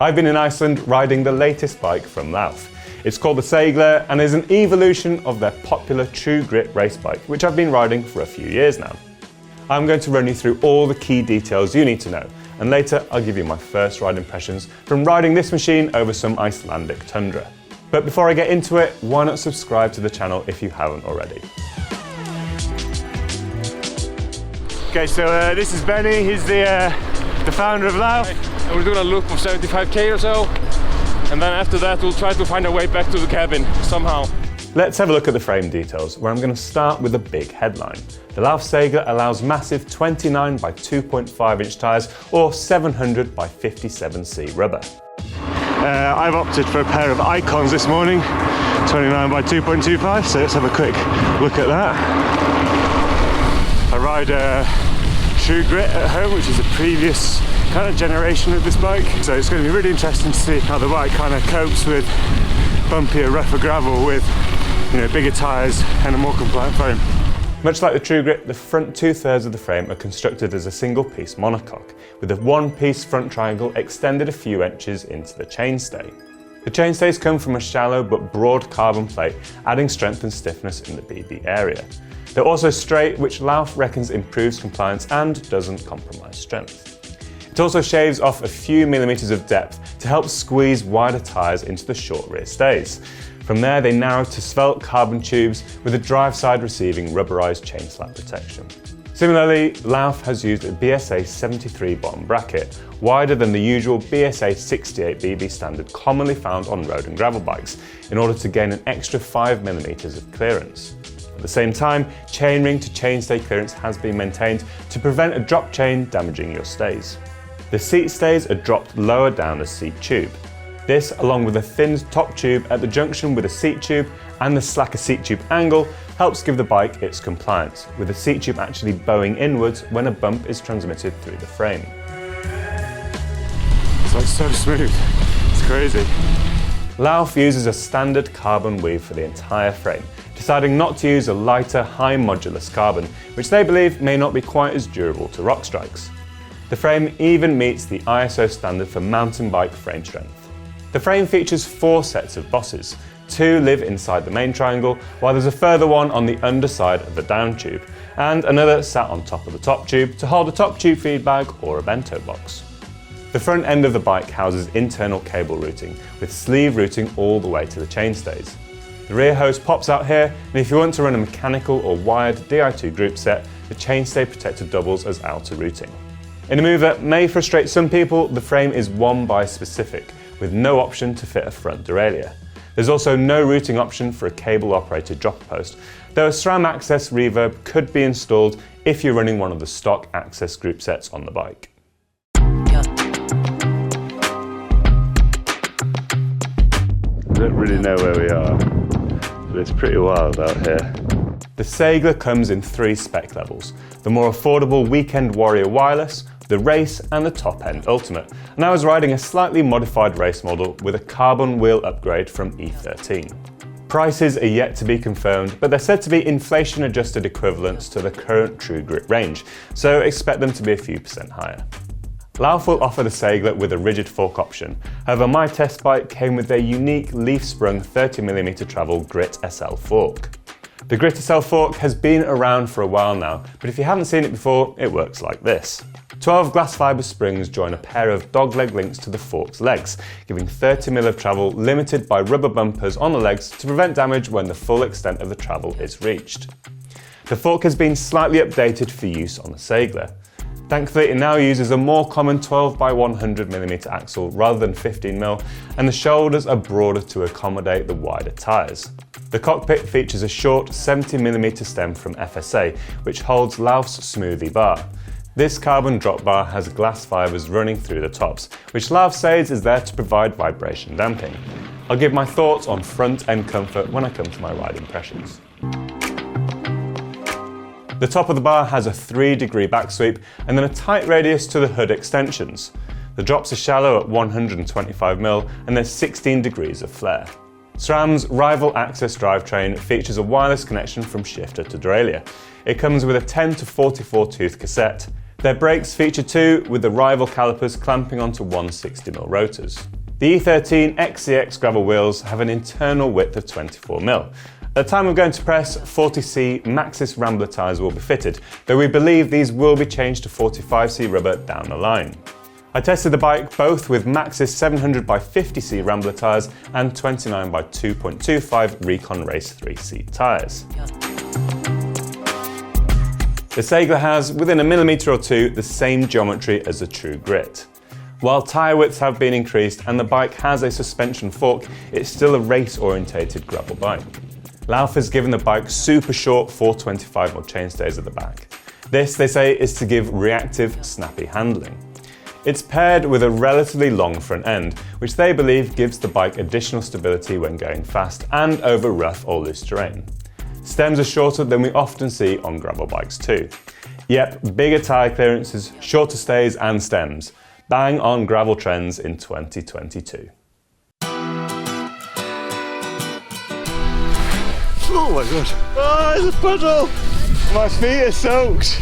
I've been in Iceland riding the latest bike from Lauf. It's called the Seigla and is an evolution of their popular True Grit race bike, which I've been riding for a few years now. I'm going to run you through all the key details you need to know, and later I'll give you my first ride impressions from riding this machine over some Icelandic tundra. But before I get into it, why not subscribe to the channel if you haven't already? Okay, so this is Benny, he's the founder of Lauf. And we're doing a loop of 75k or so, and then after that we'll try to find our way back to the cabin somehow. Let's have a look at the frame details, where I'm going to start with a big headline. The Lauf Seigla allows massive 29 by 2.5 inch tyres or 700 by 57C rubber. I've opted for a pair of Icons this morning, 29 by 2.25, so let's have a quick look at that. I ride True Grit at home, which is a previous kind of generation of this bike, so it's going to be really interesting to see how the bike kind of copes with bumpier, rougher gravel with, you know, bigger tyres and a more compliant frame. Much like the True Grit, the front 2/3 of the frame are constructed as a single-piece monocoque, with a one-piece front triangle extended a few inches into the chainstay. The chainstays come from a shallow but broad carbon plate, adding strength and stiffness in the BB area. They're also straight, which Lauf reckons improves compliance and doesn't compromise strength. It also shaves off a few millimetres of depth to help squeeze wider tyres into the short rear stays. From there, they narrow to svelte carbon tubes with the drive side receiving rubberised chain slap protection. Similarly, Lauf has used a BSA 73 bottom bracket, wider than the usual BSA 68 BB standard commonly found on road and gravel bikes, in order to gain an extra 5mm of clearance. At the same time, chainring to chainstay clearance has been maintained to prevent a drop chain damaging your stays. The seat stays are dropped lower down the seat tube. This, along with a thinned top tube at the junction with the seat tube and the slacker seat tube angle, helps give the bike its compliance, with the seat tube actually bowing inwards when a bump is transmitted through the frame. It's like so smooth, it's crazy. Lauf uses a standard carbon weave for the entire frame, deciding not to use a lighter, high modulus carbon, which they believe may not be quite as durable to rock strikes. The frame even meets the ISO standard for mountain bike frame strength. The frame features 4 sets of bosses. 2 live inside the main triangle, while there's a further one on the underside of the down tube, and another sat on top of the top tube to hold a top tube feed bag or a bento box. The front end of the bike houses internal cable routing, with sleeve routing all the way to the chainstays. The rear hose pops out here, and if you want to run a mechanical or wired Di2 group set, the chainstay protector doubles as outer routing. In a move that may frustrate some people, the frame is one by specific, with no option to fit a front derailleur. There's also no routing option for a cable-operated dropper post, though a SRAM access reverb could be installed if you're running one of the stock access group sets on the bike. I don't really know where we are, but it's pretty wild out here. The Seigla comes in 3 spec levels: the more affordable Weekend Warrior Wireless, the Race and the top-end Ultimate, and I was riding a slightly modified race model with a carbon wheel upgrade from E13. Prices are yet to be confirmed, but they're said to be inflation-adjusted equivalents to the current True Grit range, so expect them to be a few % higher. Lauf will offer the Seigla with a rigid fork option. However, my test bike came with their unique leaf-sprung 30mm travel Grit SL fork. The Grit SL fork has been around for a while now, but if you haven't seen it before, it works like this. 12 glass fibre springs join a pair of dogleg links to the fork's legs, giving 30mm of travel limited by rubber bumpers on the legs to prevent damage when the full extent of the travel is reached. The fork has been slightly updated for use on the Seigla. Thankfully, it now uses a more common 12 by 100mm axle rather than 15mm, and the shoulders are broader to accommodate the wider tyres. The cockpit features a short 70mm stem from FSA, which holds Lauf's smoothie bar. This carbon drop bar has glass fibres running through the tops, which Lauf says is there to provide vibration damping. I'll give my thoughts on front end comfort when I come to my ride impressions. The top of the bar has a 3-degree back sweep and then a tight radius to the hood extensions. The drops are shallow at 125mm and there's 16 degrees of flare. SRAM's Rival Access drivetrain features a wireless connection from shifter to derailleur. It comes with a 10 to 44 tooth cassette, Their brakes feature two, with the rival calipers clamping onto 160mm rotors. The E13 XCX gravel wheels have an internal width of 24mm. At the time of going to press, 40C Maxxis Rambler tyres will be fitted, though we believe these will be changed to 45C rubber down the line. I tested the bike both with Maxxis 700x50C Rambler tyres and 29x2.25 Recon Race 3C tyres. The Seigla has, within a millimetre or two, the same geometry as the true grit. While tyre widths have been increased and the bike has a suspension fork, it's still a race-orientated gravel bike. Lauf has given the bike super short 425mm chainstays at the back. This, they say, is to give reactive, snappy handling. It's paired with a relatively long front end, which they believe gives the bike additional stability when going fast and over rough or loose terrain. Stems are shorter than we often see on gravel bikes too. Yep, bigger tyre clearances, shorter stays and stems. Bang on gravel trends in 2022. Oh my god. Oh, there's a puddle! My feet are soaked.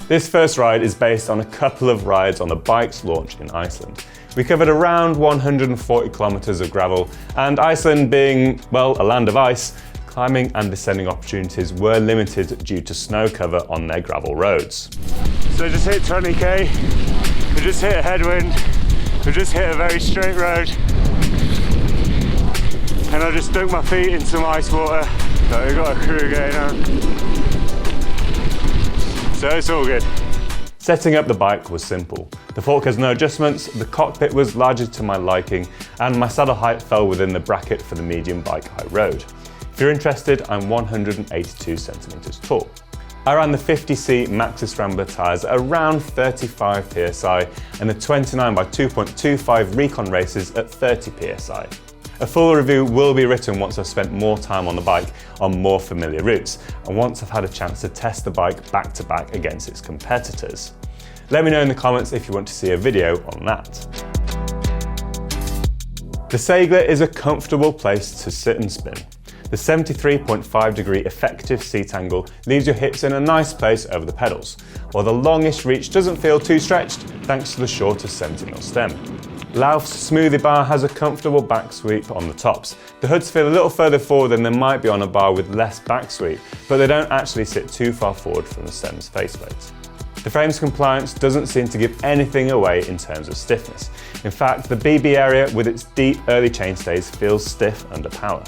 This first ride is based on a couple of rides on the bike's launch in Iceland. We covered around 140 kilometers of gravel, and Iceland being, well, a land of ice, climbing and descending opportunities were limited due to snow cover on their gravel roads. So I just hit 20k, we just hit a headwind, we just hit a very straight road, and I just dunk my feet in some ice water. So we've got a crew going on. So it's all good. Setting up the bike was simple. The fork has no adjustments, the cockpit was largely to my liking, and my saddle height fell within the bracket for the medium bike I rode. If you're interested, I'm 182 centimeters tall. I ran the 50C Maxxis Rambler tyres at around 35 psi and the 29x2.25 Recon races at 30 psi. A full review will be written once I've spent more time on the bike on more familiar routes, and once I've had a chance to test the bike back to back against its competitors. Let me know in the comments if you want to see a video on that. The Seigla is a comfortable place to sit and spin. The 73.5 degree effective seat angle leaves your hips in a nice place over the pedals, while the longish reach doesn't feel too stretched thanks to the shorter 70mm stem. Lauf's smoothie bar has a comfortable back sweep on the tops. The hoods feel a little further forward than they might be on a bar with less back sweep, but they don't actually sit too far forward from the stem's faceplate. The frame's compliance doesn't seem to give anything away in terms of stiffness. In fact, the BB area with its deep early chainstays feels stiff under power.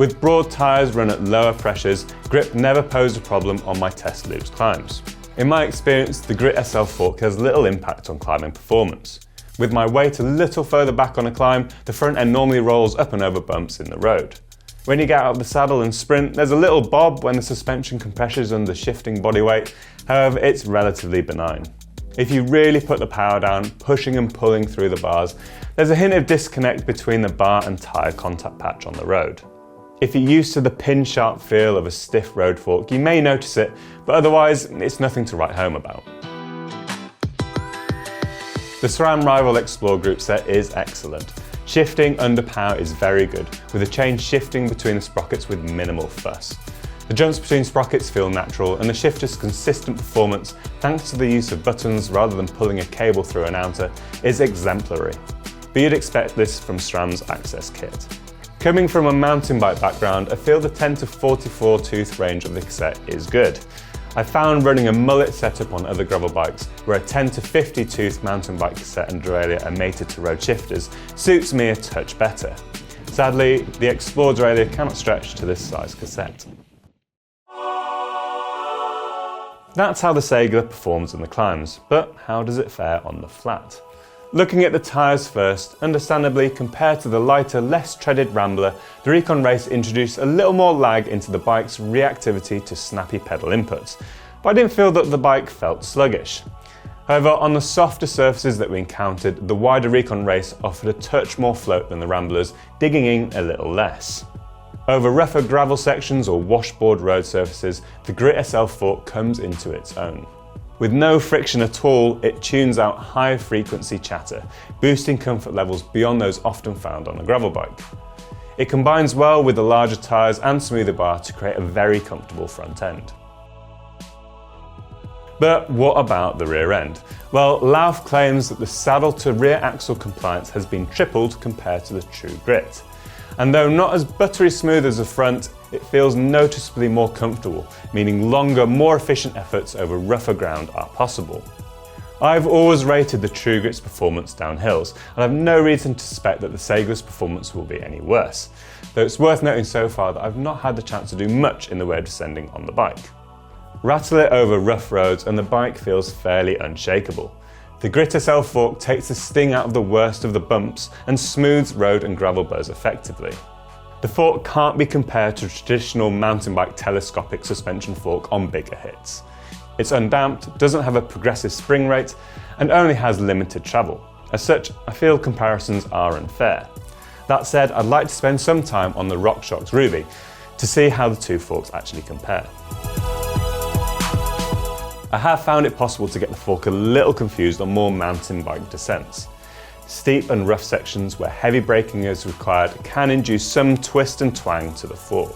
With broad tyres run at lower pressures, grip never posed a problem on my test loops climbs. In my experience, the Grit SL fork has little impact on climbing performance. With my weight a little further back on a climb, the front end normally rolls up and over bumps in the road. When you get out of the saddle and sprint, there's a little bob when the suspension compresses under shifting body weight, however it's relatively benign. If you really put the power down, pushing and pulling through the bars, there's a hint of disconnect between the bar and tyre contact patch on the road. If you're used to the pin-sharp feel of a stiff road fork, you may notice it, but otherwise, it's nothing to write home about. The SRAM Rival Explore group set is excellent. Shifting under power is very good, with the chain shifting between the sprockets with minimal fuss. The jumps between sprockets feel natural, and the shifter's consistent performance, thanks to the use of buttons rather than pulling a cable through an outer, is exemplary. But you'd expect this from SRAM's Access kit. Coming from a mountain bike background, I feel the 10 to 44 tooth range of the cassette is good. I found running a mullet setup on other gravel bikes, where a 10 to 50 tooth mountain bike cassette and derailleur are mated to road shifters, suits me a touch better. Sadly, the Explore derailleur cannot stretch to this size cassette. That's how the Seigla performs in the climbs, but how does it fare on the flat? Looking at the tyres first, understandably, compared to the lighter, less treaded Rambler, the Recon Race introduced a little more lag into the bike's reactivity to snappy pedal inputs, but I didn't feel that the bike felt sluggish. However, on the softer surfaces that we encountered, the wider Recon Race offered a touch more float than the Ramblers, digging in a little less. Over rougher gravel sections or washboard road surfaces, the Grit SL fork comes into its own. With no friction at all, it tunes out high frequency chatter, boosting comfort levels beyond those often found on a gravel bike. It combines well with the larger tyres and smoother bar to create a very comfortable front end. But what about the rear end? Well, Lauf claims that the saddle to rear axle compliance has been tripled compared to the true grit. And though not as buttery smooth as the front, it feels noticeably more comfortable, meaning longer, more efficient efforts over rougher ground are possible. I've always rated the True Grit's performance down hills, and I've no reason to suspect that the Seigla's performance will be any worse, though it's worth noting so far that I've not had the chance to do much in the way of descending on the bike. Rattle it over rough roads and the bike feels fairly unshakable. The Grit SL fork takes the sting out of the worst of the bumps and smooths road and gravel buzz effectively. The fork can't be compared to a traditional mountain bike telescopic suspension fork on bigger hits. It's undamped, doesn't have a progressive spring rate, and only has limited travel. As such, I feel comparisons are unfair. That said, I'd like to spend some time on the RockShox Ruby to see how the two forks actually compare. I have found it possible to get the fork a little confused on more mountain bike descents. Steep and rough sections where heavy braking is required can induce some twist and twang to the fork.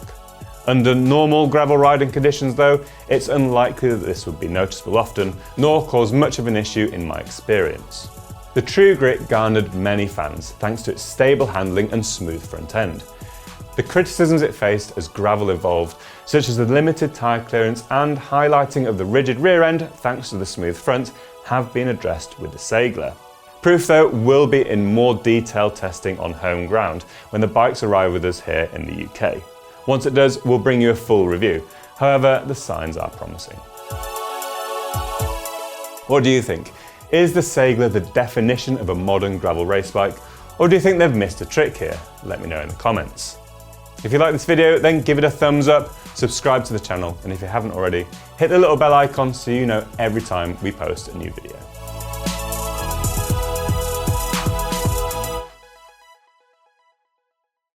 Under normal gravel riding conditions though, it's unlikely that this would be noticeable often, nor cause much of an issue in my experience. The True Grit garnered many fans thanks to its stable handling and smooth front end. The criticisms it faced as gravel evolved, such as the limited tyre clearance and highlighting of the rigid rear end thanks to the smooth front, have been addressed with the Seigla. Proof though will be in more detailed testing on home ground when the bikes arrive with us here in the UK. Once it does, we'll bring you a full review. However, the signs are promising. What do you think? Is the Seigla the definition of a modern gravel race bike? Or do you think they've missed a trick here? Let me know in the comments. If you like this video, then give it a thumbs up, subscribe to the channel, and if you haven't already, hit the little bell icon so you know every time we post a new video.